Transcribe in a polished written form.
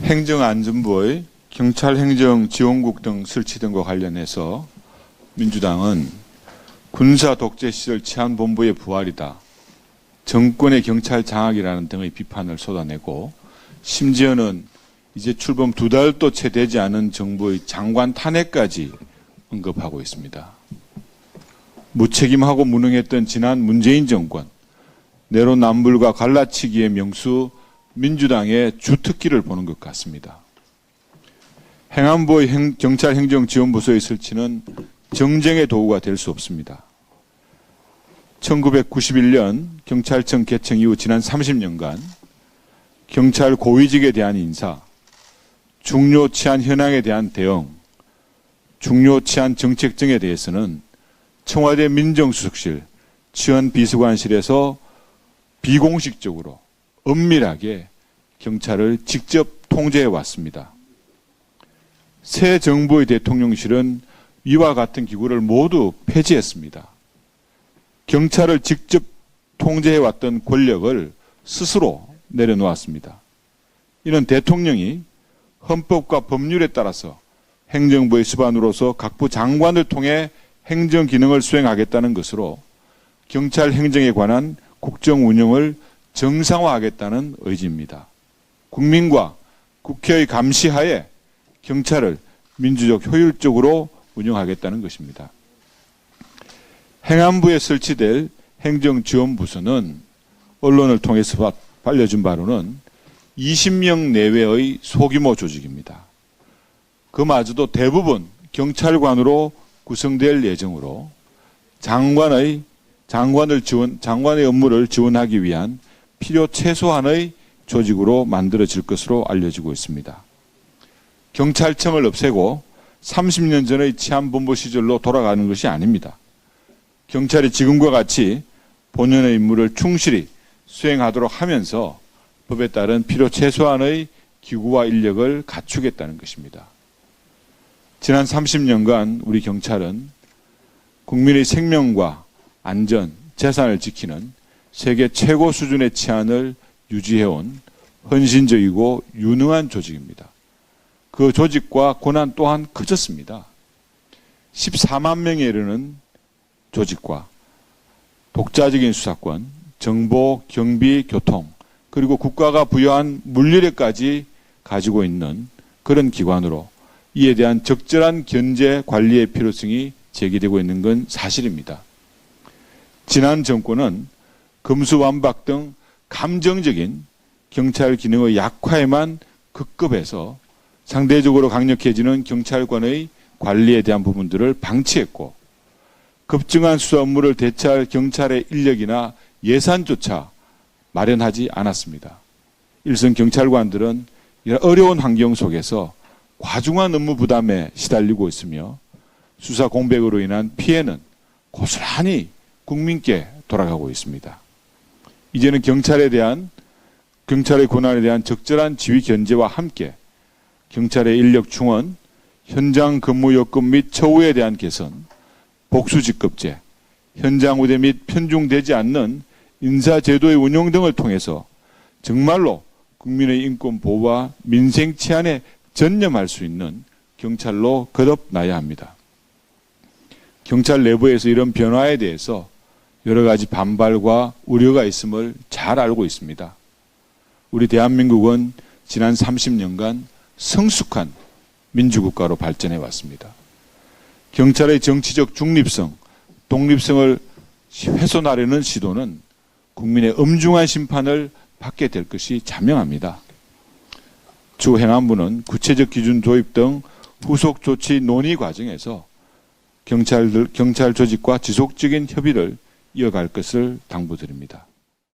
행정안전부의 경찰행정지원국 등 설치 등과 관련해서 민주당은 군사 독재 시절 치안본부의 부활이다, 정권의 경찰 장악이라는 등의 비판을 쏟아내고, 심지어는 이제 출범 2달도 채 되지 않은 정부의 장관 탄핵까지 언급하고 있습니다. 무책임하고 무능했던 지난 문재인 정권, 내로남불과 갈라치기의 명수 민주당의 주특기를 보는 것 같습니다. 행안부의 경찰행정지원부서의 설치는 정쟁의 도구가 될 수 없습니다. 1991년 경찰청 개청 이후 지난 30년간 경찰 고위직에 대한 인사, 중요 치안 현황에 대한 대응, 중요 치안 정책 등에 대해서는 청와대 민정수석실, 치안비서관실에서 비공식적으로 엄밀하게 경찰을 직접 통제해 왔습니다. 새 정부의 대통령실은 이와 같은 기구를 모두 폐지했습니다. 경찰을 직접 통제해 왔던 권력을 스스로 내려놓았습니다. 이는 대통령이 헌법과 법률에 따라서 행정부의 수반으로서 각부 장관을 통해 행정 기능을 수행하겠다는 것으로 경찰 행정에 관한 국정 운영을 정상화하겠다는 의지입니다. 국민과 국회의 감시하에 경찰을 민주적 효율적으로 운영하겠다는 것입니다. 행안부에 설치될 행정지원부서는 언론을 통해서 알려준 바로는 20명 내외의 소규모 조직입니다. 그마저도 대부분 경찰관으로 구성될 예정으로 장관의 업무를 지원하기 위한 필요 최소한의 조직으로 만들어질 것으로 알려지고 있습니다. 경찰청을 없애고 30년 전의 치안본부 시절로 돌아가는 것이 아닙니다. 경찰이 지금과 같이 본연의 임무를 충실히 수행하도록 하면서 법에 따른 필요 최소한의 기구와 인력을 갖추겠다는 것입니다. 지난 30년간 우리 경찰은 국민의 생명과 안전, 재산을 지키는 세계 최고 수준의 치안을 유지해온 헌신적이고 유능한 조직입니다. 그 조직과 권한 또한 커졌습니다. 14만 명에 이르는 조직과 독자적인 수사권, 정보, 경비, 교통, 그리고 국가가 부여한 물리력까지 가지고 있는 그런 기관으로 이에 대한 적절한 견제 관리의 필요성이 제기되고 있는 건 사실입니다. 지난 정권은 금수완박 등 감정적인 경찰 기능의 약화에만 급급해서 상대적으로 강력해지는 경찰관의 관리에 대한 부분들을 방치했고, 급증한 수사 업무를 대처할 경찰의 인력이나 예산조차 마련하지 않았습니다. 일선 경찰관들은 이런 어려운 환경 속에서 과중한 업무 부담에 시달리고 있으며 수사 공백으로 인한 피해는 고스란히 국민께 돌아가고 있습니다. 이제는 경찰의 권한에 대한 적절한 지휘 견제와 함께 경찰의 인력 충원, 현장 근무 여건 및 처우에 대한 개선, 복수직급제, 현장 우대 및 편중되지 않는 인사제도의 운용 등을 통해서 정말로 국민의 인권 보호와 민생 치안에 전념할 수 있는 경찰로 거듭나야 합니다. 경찰 내부에서 이런 변화에 대해서 여러 가지 반발과 우려가 있음을 잘 알고 있습니다. 우리 대한민국은 지난 30년간 성숙한 민주국가로 발전해 왔습니다. 경찰의 정치적 중립성, 독립성을 훼손하려는 시도는 국민의 엄중한 심판을 받게 될 것이 자명합니다. 주 행안부는 구체적 기준 도입 등 후속 조치 논의 과정에서 경찰 조직과 지속적인 협의를 이어갈 것을 당부드립니다.